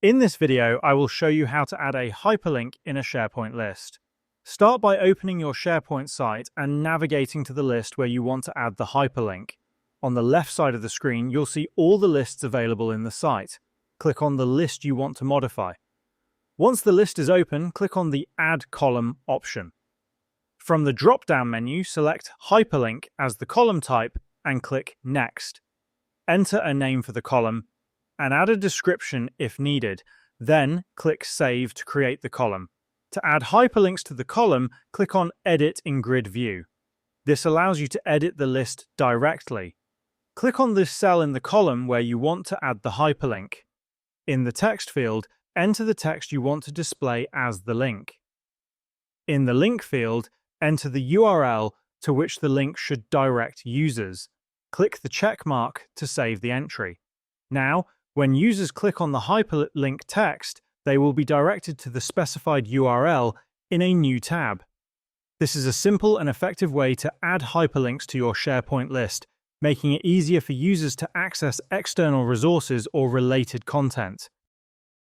In this video, I will show you how to add a hyperlink in a SharePoint list. Start by opening your SharePoint site and navigating to the list where you want to add the hyperlink. On the left side of the screen, you'll see all the lists available in the site. Click on the list you want to modify. Once the list is open, click on the Add Column option. From the drop-down menu, select Hyperlink as the column type and click Next. Enter a name for the column and add a description if needed. Then click Save to create the column. To add hyperlinks to the column, click on Edit in Grid View. This allows you to edit the list directly. Click on the cell in the column where you want to add the hyperlink. In the text field, enter the text you want to display as the link. In the link field, enter the URL to which the link should direct users. Click the check mark to save the entry. Now, when users click on the hyperlink text, they will be directed to the specified URL in a new tab. This is a simple and effective way to add hyperlinks to your SharePoint list, making it easier for users to access external resources or related content.